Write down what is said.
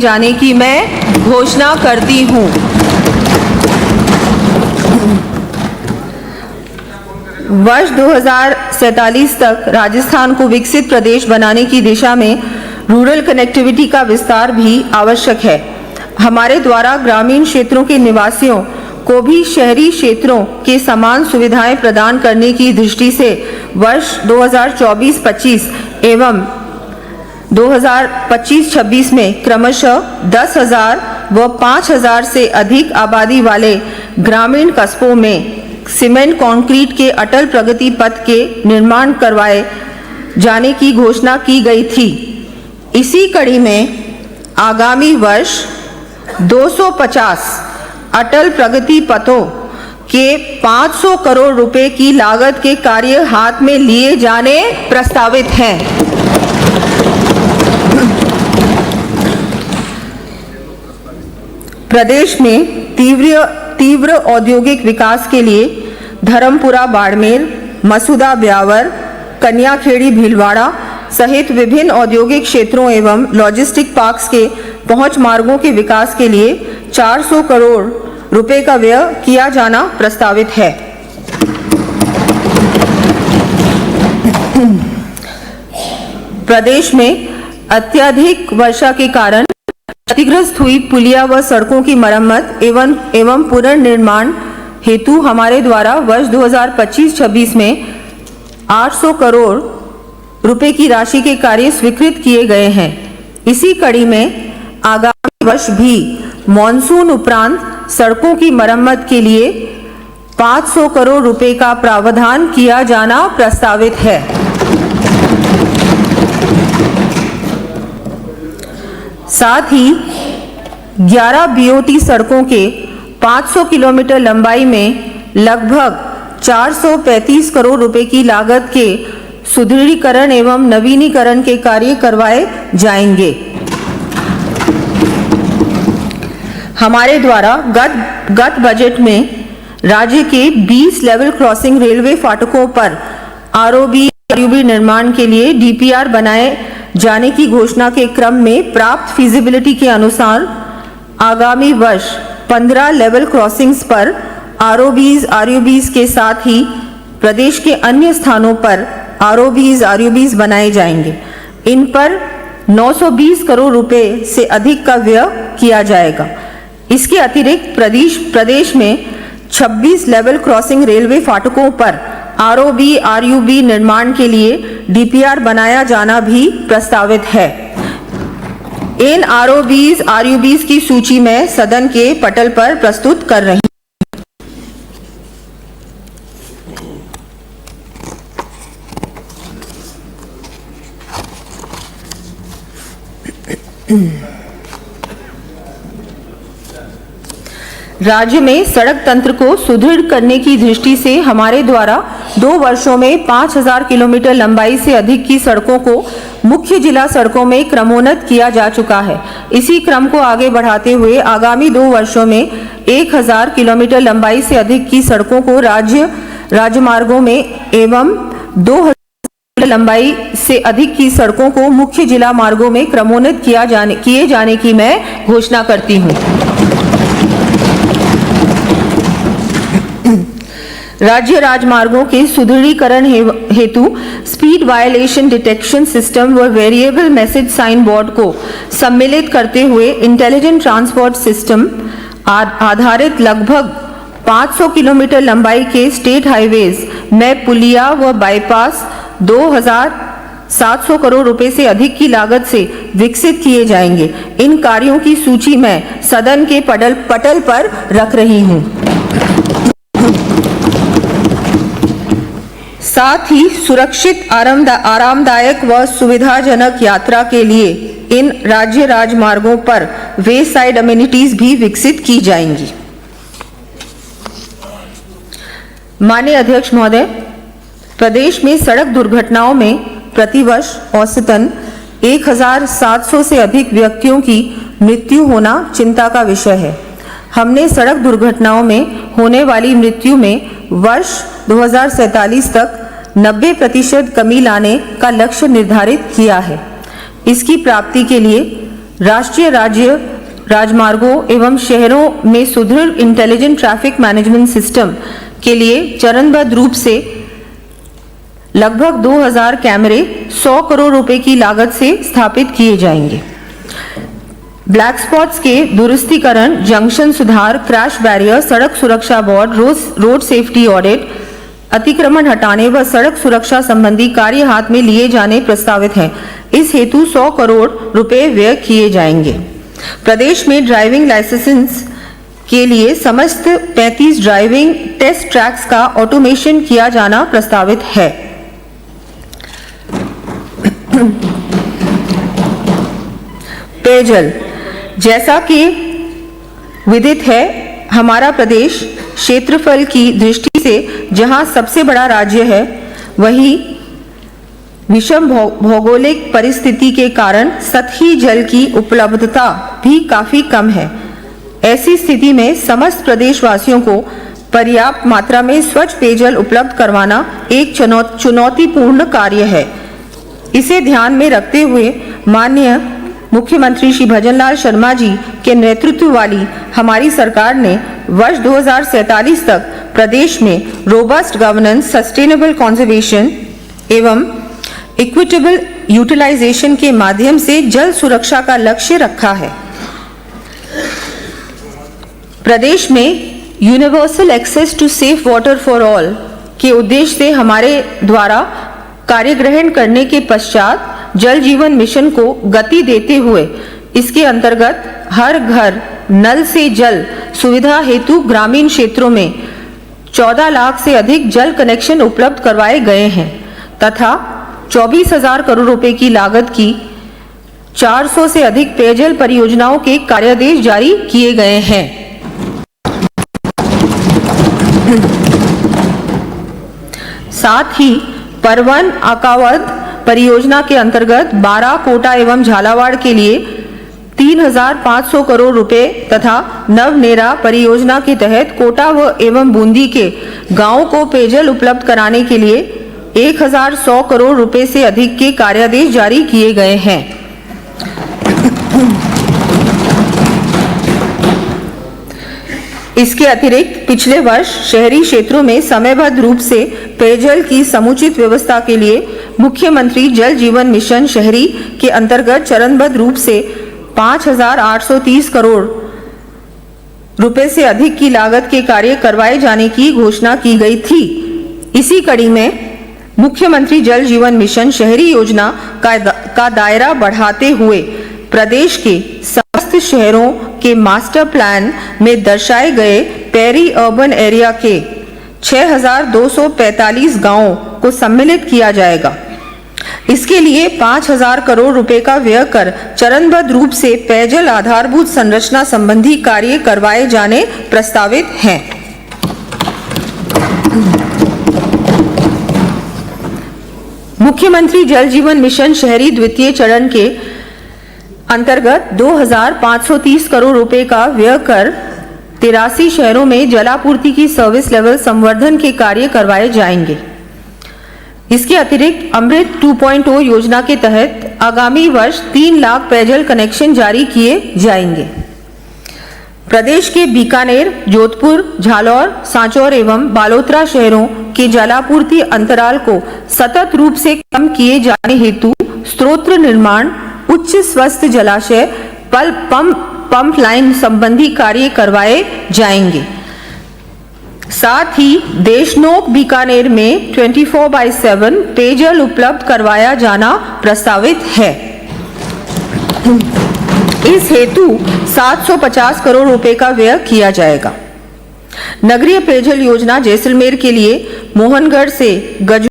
जाने की मैं घोषणा करती हूँ। वर्ष 2047 तक राजस्थान को विकसित प्रदेश बनाने की दिशा में रूरल कनेक्टिविटी का विस्तार भी आवश्यक है। हमारे द्वारा ग्रामीण क्षेत्रों के निवासियों को भी शहरी क्षेत्रों के समान सुविधाएं प्रदान करने की दृष्टि से वर्ष 2024-25 एवं 2025-26 में क्रमशः 10,000 व 5,000 से अधिक आबादी वाले ग्रामीण कस्बों में सीमेंट कंक्रीट के अटल प्रगति पथ के निर्माण करवाए जाने की घोषणा की गई थी। इसी कड़ी में आगामी वर्ष 250 अटल प्रगति पथों के 500 करोड़ रुपए की लागत के कार्य हाथ में लिए जाने प्रस्तावित हैं। प्रदेश में तीव्र औद्योगिक विकास के लिए धर्मपुरा बाड़मेर, मसूदा ब्यावर, कन्याखेड़ी भीलवाड़ा सहित विभिन्न औद्योगिक क्षेत्रों एवं लॉजिस्टिक पार्क्स के पहुंच मार्गों के विकास के लिए 400 करोड़ रुपए का व्यय किया जाना प्रस्तावित है। प्रदेश में अत्यधिक वर्षा के कारण क्षतिग्रस्त हुई पुलिया व सड़कों की मरम्मत एवं पुनर्निर्माण हेतु हमारे द्वारा वर्ष 2025-26 में 800 करोड़ रुपए की राशि के कार्य स्वीकृत किए गए हैं। इसी कड़ी में आगामी वर्ष भी मॉनसून उपरांत सड़कों की मरम्मत के लिए 500 करोड़ रुपए का प्रावधान किया जाना प्रस्तावित है। साथ ही 11 बीओटी सड़कों के 500 किलोमीटर लंबाई में लगभग 435 करोड़ रुपए की लागत के सुदृढ़ीकरण एवं नवीनीकरण के कार्य करवाए जाएंगे। हमारे द्वारा गत बजट में राज्य के 20 लेवल क्रॉसिंग रेलवे फाटकों पर आरओबी निर्माण के लिए डीपीआर बनाए जाने की घोषणा के क्रम में प्राप्त फिजिबिलिटी के अनुसार आगामी वर्ष 15 लेवल क्रॉसिंग्स पर आरओबीज के साथ ही प्रदेश के अन्य स्थानों पर आरओबीज बनाए जाएंगे। इन पर 920 करोड़ रुपए से अधिक का व्यय किया जाएगा। इसके अतिरिक्त प्रदेश में 26 लेवल क्रॉसिंग रेलवे फाटकों पर आरओबी निर्माण के लिए डीपीआर बनाया जाना भी प्रस्तावित है। इन आरओबीज की सूची मैं सदन के पटल पर प्रस्तुत कर रही राज्य में सड़क तंत्र को सुदृढ़ करने की दृष्टि से हमारे द्वारा 2 वर्षों में 5,000 किलोमीटर लंबाई से अधिक की सड़कों को मुख्य जिला सड़कों में क्रमोन्नत किया जा चुका है। इसी क्रम को आगे बढ़ाते हुए आगामी 2 वर्षों में 1,000 किलोमीटर लंबाई से अधिक की सड़कों को राजमार्गों में एवं 2,000 लंबाई से अधिक की सड़कों को मुख्य जिला मार्गों में क्रमोन्नत किए जाने की मैं घोषणा करती हूँ। राज्य राजमार्गों के सुदृढ़ीकरण हेतु स्पीड वायलेशन डिटेक्शन सिस्टम व वेरिएबल मैसेज साइन बोर्ड को सम्मिलित करते हुए इंटेलिजेंट ट्रांसपोर्ट सिस्टम आधारित लगभग 500 किलोमीटर लंबाई के स्टेट हाईवेज में पुलिया व बाईपास 2,700 करोड़ रुपए से अधिक की लागत से विकसित किए जाएंगे। इन कार्यों की सूची मैं सदन के पटल पर रख रही हूँ। साथ ही सुरक्षित आरामदायक व सुविधाजनक यात्रा के लिए इन राज्य राजमार्गों पर वे साइड अमेनिटीज भी विकसित की जाएंगी। माननीय अध्यक्ष महोदय, प्रदेश में सड़क दुर्घटनाओं में प्रतिवर्ष औसतन 1,700 से अधिक व्यक्तियों की मृत्यु होना चिंता का विषय है। हमने सड़क दुर्घटनाओं में होने वाली मृत्यु में वर्ष 2047 तक 90% कमी लाने का लक्ष्य निर्धारित किया है। इसकी प्राप्ति के लिए राष्ट्रीय राज्य राजमार्गों एवं शहरों में सुदृढ़ इंटेलिजेंट ट्रैफिक मैनेजमेंट सिस्टम के लिए चरणबद्ध रूप से लगभग 2000 कैमरे 100 करोड़ रुपए की लागत से स्थापित किए जाएंगे। ब्लैक स्पॉट्स के दुरुस्तीकरण, जंक्शन सुधार, क्रैश बैरियर, सड़क सुरक्षा बोर्ड, रोड सेफ्टी ऑडिट, अतिक्रमण हटाने व सड़क सुरक्षा संबंधी कार्य हाथ में लिए जाने प्रस्तावित हैं। इस हेतु 100 करोड़ रुपए व्यय किए जाएंगे। प्रदेश में ड्राइविंग लाइसेंस के लिए समस्त 35 ड्राइविंग टेस्ट ट्रैक्स का ऑटोमेशन किया जाना प्रस्तावित है। पेयजल, जैसा कि विदित है, हमारा प्रदेश क्षेत्रफल की दृष्टि से जहां सबसे बड़ा राज्य है, वहीं विषम भौगोलिक परिस्थिति के कारण सतही जल की उपलब्धता भी काफी कम है। ऐसी स्थिति में समस्त प्रदेशवासियों को पर्याप्त मात्रा में स्वच्छ पेयजल उपलब्ध करवाना एक चुनौतीपूर्ण कार्य है। इसे ध्यान में रखते हुए माननीय मुख्यमंत्री श्री भजनलाल शर्मा जी के नेतृत्व वाली हमारी सरकार ने वर्ष 2047 तक प्रदेश में रोबस्ट गवर्नेंस, सस्टेनेबल कंजर्वेशन एवं इक्विटेबल यूटिलाइजेशन के माध्यम से जल सुरक्षा का लक्ष्य रखा है। प्रदेश में universal access to safe water for all के उद्देश्य से हमारे द्वारा कार्य ग्रहण करने के पश्चात जल जीवन मिशन को गति देते हुए इसके अंतर्गत हर घर नल से जल सुविधा हेतु ग्रामीण क्षेत्रों में 14 लाख से अधिक जल कनेक्शन उपलब्ध करवाए गए हैं तथा 24,000 करोड़ रुपए की लागत की 400 से अधिक पेयजल परियोजनाओं के कार्यादेश जारी किए गए हैं। साथ ही परवन अकावद परियोजना के अंतर्गत 12 कोटा एवं झालावाड़ के लिए 3,500 करोड़ रुपए तथा नवनेरा परियोजना के तहत कोटा व एवं बूंदी के गांवों को पेयजल उपलब्ध कराने के लिए 1,100 करोड़ रुपए से अधिक के कार्यादेश जारी किए गए हैं। इसके अतिरिक्त पिछले वर्ष शहरी क्षेत्रों में समयबद्ध रूप से पेयजल की समुचित व्यवस्था के लिए मुख्यमंत्री जल जीवन मिशन शहरी के अंतर्गत चरणबद्ध रूप से 5,830 करोड़ रुपए से अधिक की लागत के कार्य करवाए जाने की घोषणा की गई थी। इसी कड़ी में मुख्यमंत्री जल जीवन मिशन शहरी योजना का दायरा बढ़ाते हुए प्रदेश के समस्त शहरों के मास्टर प्लान में दर्शाए गए पेरी अर्बन एरिया के 6,245 गांवों को सम्मिलित किया जाएगा। इसके लिए 5,000 करोड़ रुपए का व्यय कर चरणबद्ध रूप से पेयजल आधारभूत संरचना संबंधी कार्य करवाए जाने प्रस्तावित हैं। मुख्यमंत्री जल जीवन मिशन शहरी द्वितीय चरण के अंतर्गत 2,530 करोड़ रुपए का व्यय कर 83 शहरों में जलापूर्ति की सर्विस लेवल संवर्धन के कार्य करवाए जाएंगे। इसके अतिरिक्त अमृत 2.0 योजना के तहत आगामी वर्ष 3 लाख पेयजल कनेक्शन जारी किए जाएंगे। प्रदेश के बीकानेर, जोधपुर, झालौर, सांचौर एवं बालोतरा शहरों के जलापूर्ति अंतराल को सतत रूप से कम किए जाने हेतु स्रोत निर्माण, उच्च स्वस्थ जलाशय, पंप लाइन संबंधी कार्य करवाए जाएंगे। साथ ही देशनोक बीकानेर में 24/7 पेयजल उपलब्ध करवाया जाना प्रस्तावित है। इस हेतु 750 करोड़ रुपए का व्यय किया जाएगा। नगरीय पेयजल योजना जैसलमेर के लिए मोहनगढ़ से गजू